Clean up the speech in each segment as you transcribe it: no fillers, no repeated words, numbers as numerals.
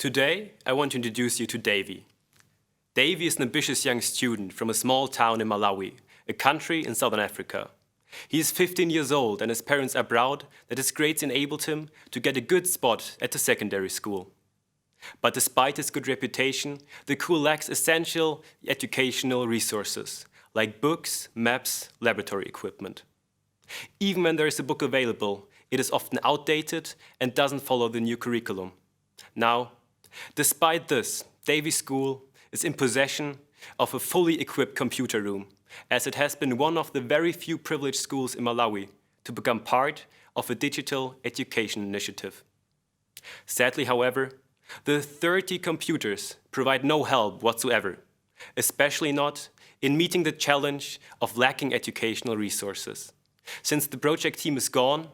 Today, I want to introduce you to Davy. Davy is an ambitious young student from a small town in Malawi, a country in southern Africa. He is 15 years old and his parents are proud that his grades enabled him to get a good spot at the secondary school. But despite his good reputation, the school lacks essential educational resources, like books, maps, laboratory equipment. Even when there is a book available, it is often outdated and doesn't follow the new curriculum. Now, despite this, Davy's school is in possession of a fully equipped computer room, as it has been one of the very few privileged schools in Malawi to become part of a digital education initiative. Sadly, however, the 30 computers provide no help whatsoever, especially not in meeting the challenge of lacking educational resources. Since the project team is gone,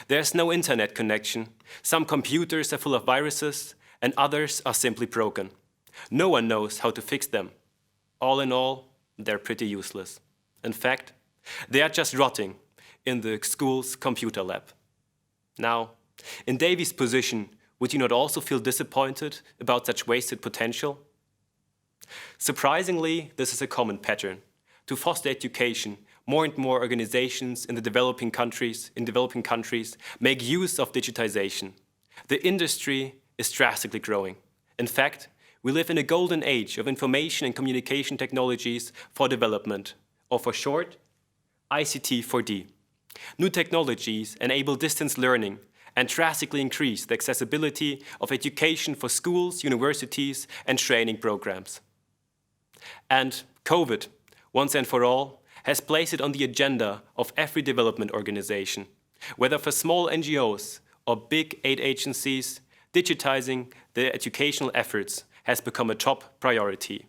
there's no internet connection, some computers are full of viruses, and others are simply broken. No one knows how to fix them. All in all, they're pretty useless. In fact, they are just rotting in the school's computer lab. Now, in Davy's position, would you not also feel disappointed about such wasted potential? Surprisingly, this is a common pattern. To foster education, more and more organizations in developing countries make use of digitization. The industry is drastically growing. In fact, we live in a golden age of information and communication technologies for development, or for short, ICT4D. New technologies enable distance learning and drastically increase the accessibility of education for schools, universities, and training programs. And COVID, once and for all, has placed it on the agenda of every development organization. Whether for small NGOs or big aid agencies, digitizing their educational efforts has become a top priority.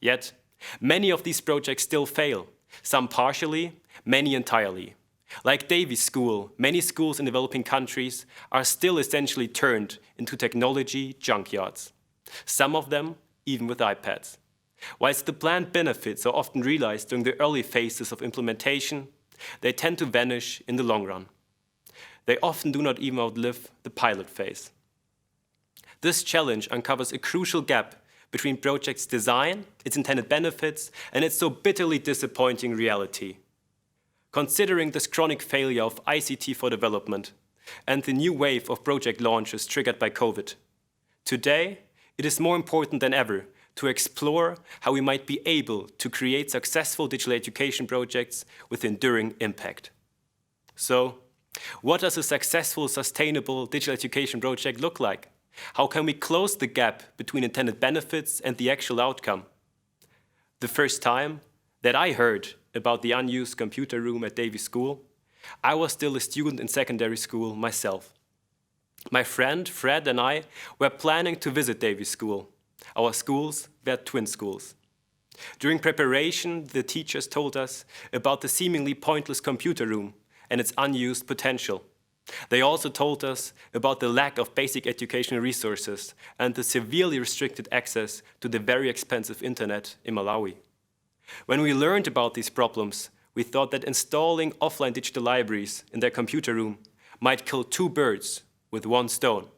Yet, many of these projects still fail, some partially, many entirely. Like Davy's school, many schools in developing countries are still essentially turned into technology junkyards. Some of them even with iPads. Whilst the planned benefits are often realized during the early phases of implementation, they tend to vanish in the long run. They often do not even outlive the pilot phase. This challenge uncovers a crucial gap between project's design, its intended benefits, and its so bitterly disappointing reality. Considering this chronic failure of ICT for development and the new wave of project launches triggered by COVID, today it is more important than ever to explore how we might be able to create successful digital education projects with enduring impact. So, what does a successful, sustainable digital education project look like? How can we close the gap between intended benefits and the actual outcome? The first time that I heard about the unused computer room at Davy's school, I was still a student in secondary school myself. My friend Fred and I were planning to visit Davy's school. Our schools were twin schools. During preparation, the teachers told us about the seemingly pointless computer room and its unused potential. They also told us about the lack of basic educational resources and the severely restricted access to the very expensive internet in Malawi. When we learned about these problems, we thought that installing offline digital libraries in their computer room might kill two birds with one stone: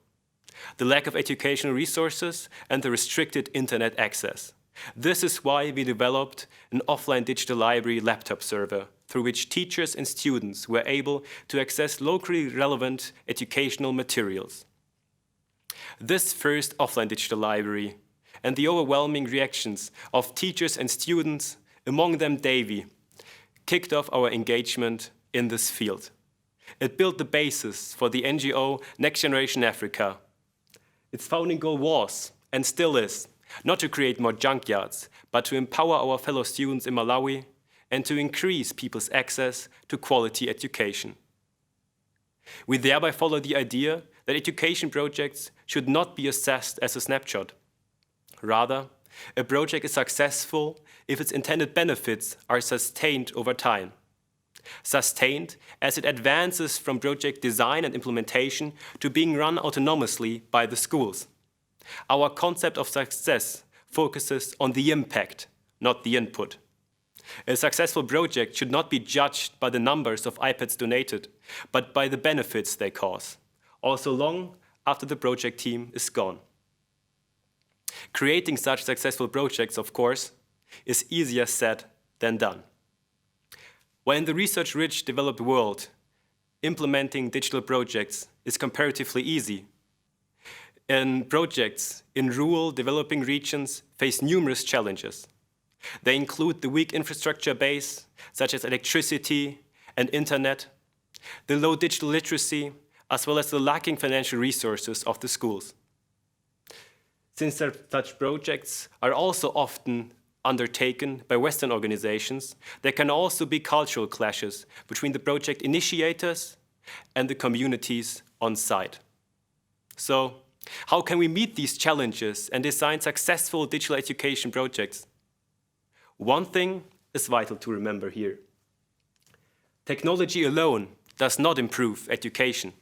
the lack of educational resources and the restricted internet access. This is why we developed an offline digital library laptop server through which teachers and students were able to access locally relevant educational materials. This first offline digital library and the overwhelming reactions of teachers and students, among them Davy, kicked off our engagement in this field. It built the basis for the NGO Next Generation Africa. Its founding goal was, and still is, not to create more junkyards, but to empower our fellow students in Malawi and to increase people's access to quality education. We thereby follow the idea that education projects should not be assessed as a snapshot. Rather, a project is successful if its intended benefits are sustained over time. Sustained as it advances from project design and implementation to being run autonomously by the schools. Our concept of success focuses on the impact, not the input. A successful project should not be judged by the numbers of iPads donated, but by the benefits they cause, also long after the project team is gone. Creating such successful projects, of course, is easier said than done. While in the research-rich developed world, implementing digital projects is comparatively easy, and projects in rural developing regions face numerous challenges. They include the weak infrastructure base, such as electricity and internet, the low digital literacy, as well as the lacking financial resources of the schools. Since such projects are also often undertaken by Western organizations, there can also be cultural clashes between the project initiators and the communities on site. So, how can we meet these challenges and design successful digital education projects? One thing is vital to remember here. Technology alone does not improve education.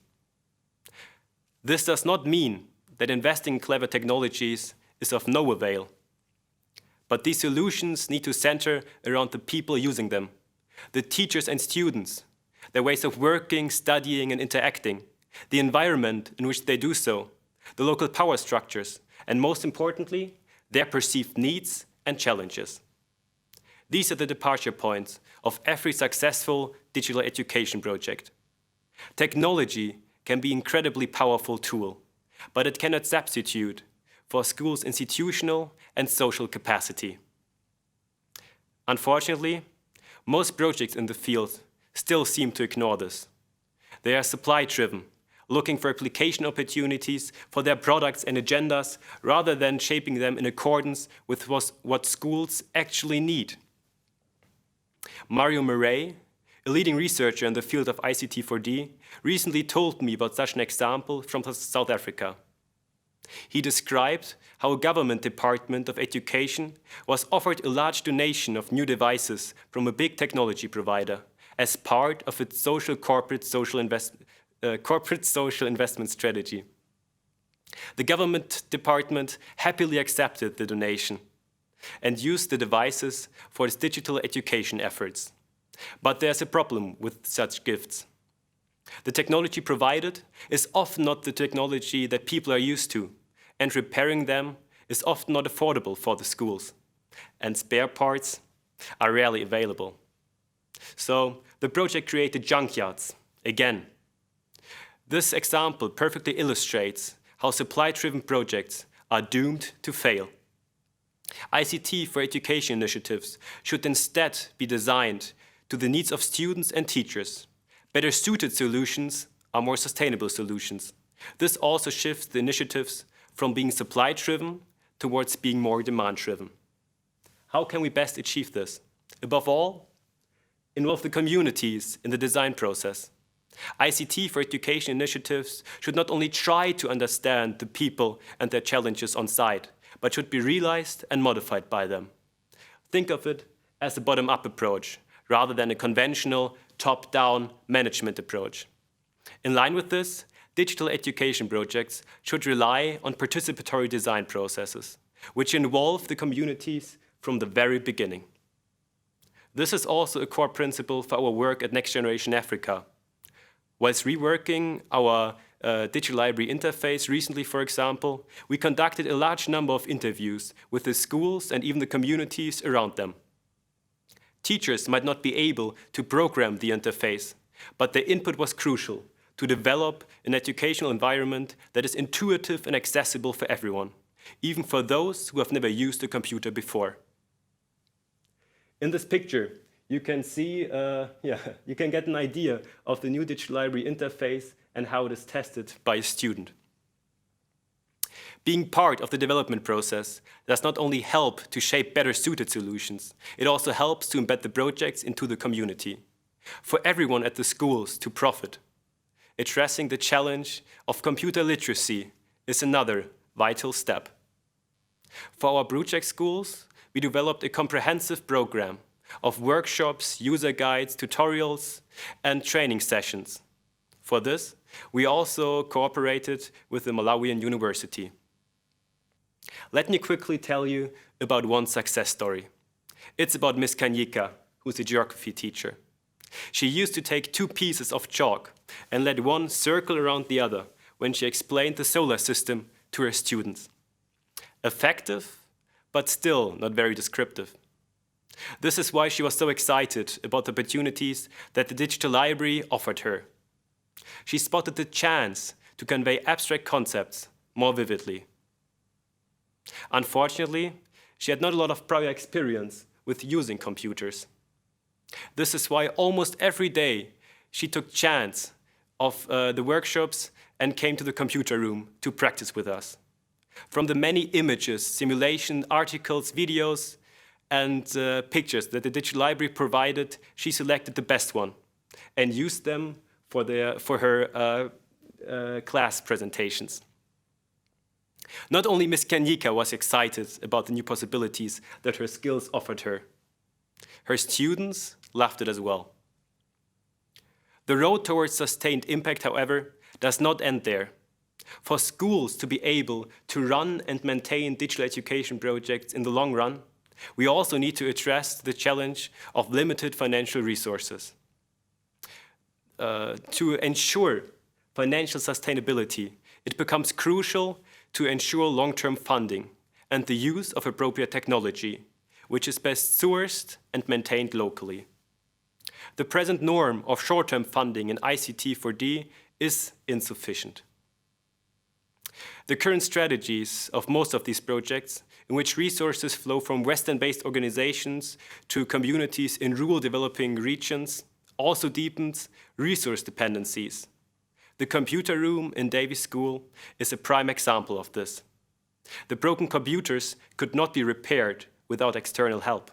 This does not mean that investing in clever technologies is of no avail. But these solutions need to center around the people using them, the teachers and students, their ways of working, studying, and interacting, the environment in which they do so, the local power structures, and most importantly, their perceived needs and challenges. These are the departure points of every successful digital education project. Technology can be an incredibly powerful tool, but it cannot substitute for schools' institutional and social capacity. Unfortunately, most projects in the field still seem to ignore this. They are supply-driven, looking for application opportunities for their products and agendas rather than shaping them in accordance with what schools actually need. Mario Murray, a leading researcher in the field of ICT4D, recently told me about such an example from South Africa. He described how a government department of education was offered a large donation of new devices from a big technology provider as part of its corporate social investment strategy. The government department happily accepted the donation and used the devices for its digital education efforts. But there's a problem with such gifts. The technology provided is often not the technology that people are used to, and repairing them is often not affordable for the schools, and spare parts are rarely available. So the project created junkyards again. This example perfectly illustrates how supply-driven projects are doomed to fail. ICT for education initiatives should instead be designed to the needs of students and teachers. Better suited solutions are more sustainable solutions. This also shifts the initiatives from being supply-driven towards being more demand-driven. How can we best achieve this? Above all, involve the communities in the design process. ICT for education initiatives should not only try to understand the people and their challenges on site, but should be realized and modified by them. Think of it as a bottom-up approach, rather than a conventional top-down management approach. In line with this, digital education projects should rely on participatory design processes, which involve the communities from the very beginning. This is also a core principle for our work at Next Generation Africa. Whilst reworking our digital library interface recently, for example, we conducted a large number of interviews with the schools and even the communities around them. Teachers might not be able to program the interface, but their input was crucial to develop an educational environment that is intuitive and accessible for everyone, even for those who have never used a computer before. In this picture, you can see, you can get an idea of the new digital library interface and how it is tested by a student. Being part of the development process does not only help to shape better suited solutions, it also helps to embed the projects into the community, for everyone at the schools to profit. Addressing the challenge of computer literacy is another vital step. For our project schools, we developed a comprehensive program of workshops, user guides, tutorials, and training sessions. For this, we also cooperated with the Malawian University. Let me quickly tell you about one success story. It's about Miss Kanyika, who's a geography teacher. She used to take 2 pieces of chalk and let one circle around the other when she explained the solar system to her students. effective, but still not very descriptive. This is why she was so excited about the opportunities that the digital library offered her. She spotted the chance to convey abstract concepts more vividly. Unfortunately, she had not a lot of prior experience with using computers. This is why almost every day she took chance of the workshops and came to the computer room to practice with us. From the many images, simulation, articles, videos, and pictures that the digital library provided, she selected the best one and used them for her class presentations. Not only Ms. Kanyika was excited about the new possibilities that her skills offered her, her students loved it as well. The road towards sustained impact, however, does not end there. For schools to be able to run and maintain digital education projects in the long run, we also need to address the challenge of limited financial resources. To ensure financial sustainability, it becomes crucial to ensure long-term funding and the use of appropriate technology, which is best sourced and maintained locally. The present norm of short-term funding in ICT4D is insufficient. The current strategies of most of these projects, in which resources flow from Western-based organizations to communities in rural developing regions, also deepens resource dependencies. The computer room in Davies School is a prime example of this. The broken computers could not be repaired without external help.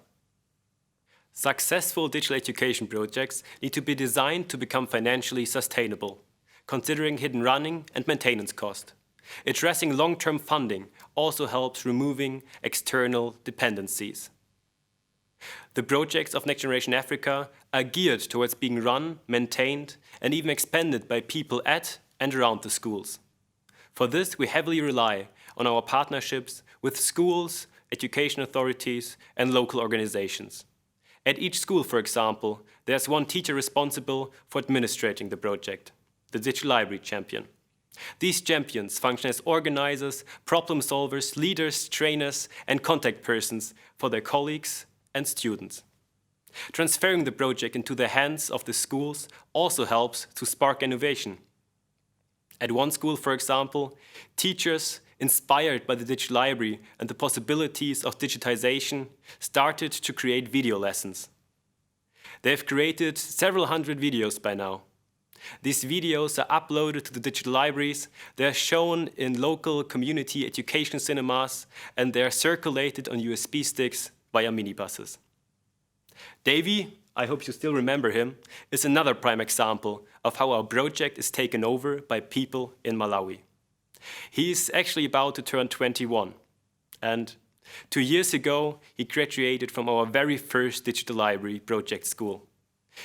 Successful digital education projects need to be designed to become financially sustainable, considering hidden running and maintenance cost. Addressing long-term funding also helps removing external dependencies. The projects of Next Generation Africa are geared towards being run, maintained, and even expanded by people at and around the schools. For this, we heavily rely on our partnerships with schools, education authorities, and local organizations. At each school, for example, there's one teacher responsible for administrating the project, the digital library champion. These champions function as organizers, problem solvers, leaders, trainers, and contact persons for their colleagues and students. Transferring the project into the hands of the schools also helps to spark innovation. At one school, for example, teachers, inspired by the digital library and the possibilities of digitization, started to create video lessons. They've created several hundred videos by now. These videos are uploaded to the digital libraries, they're shown in local community education cinemas, and they're circulated on USB sticks via minibuses. Davy, I hope you still remember him, is another prime example of how our project is taken over by people in Malawi. He's actually about to turn 21, and 2 years ago he graduated from our very first digital library project school.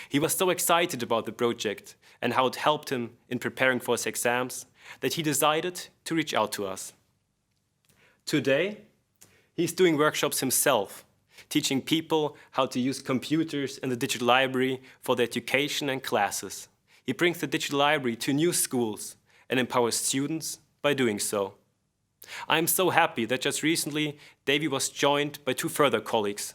He was so excited about the project and how it helped him in preparing for his exams that he decided to reach out to us. Today, he's doing workshops himself, teaching people how to use computers in the digital library for their education and classes. He brings the digital library to new schools and empowers students by doing so. I'm so happy that just recently, Davy was joined by 2 further colleagues,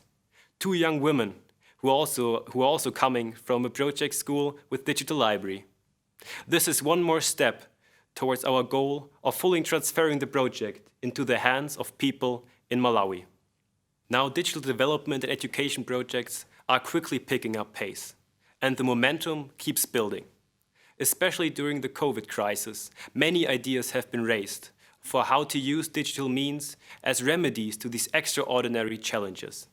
2 young women who are also coming from a project school with digital library. This is one more step towards our goal of fully transferring the project into the hands of people in Malawi. Now, digital development and education projects are quickly picking up pace, and the momentum keeps building. Especially during the COVID crisis, many ideas have been raised for how to use digital means as remedies to these extraordinary challenges.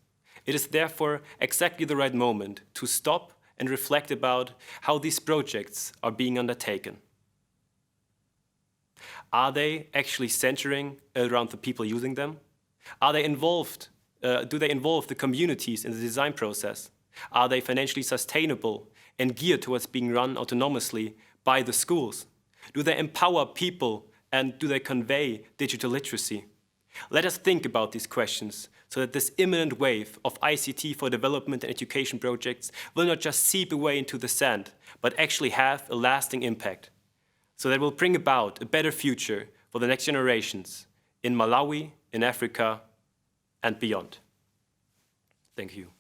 It is therefore exactly the right moment to stop and reflect about how these projects are being undertaken. Are they actually centering around the people using them? Are they involved? Do they involve the communities in the design process? Are they financially sustainable and geared towards being run autonomously by the schools? Do they empower people and do they convey digital literacy? Let us think about these questions so that this imminent wave of ICT for development and education projects will not just seep away into the sand, but actually have a lasting impact, so that it will bring about a better future for the next generations in Malawi in Africa and beyond. Thank you.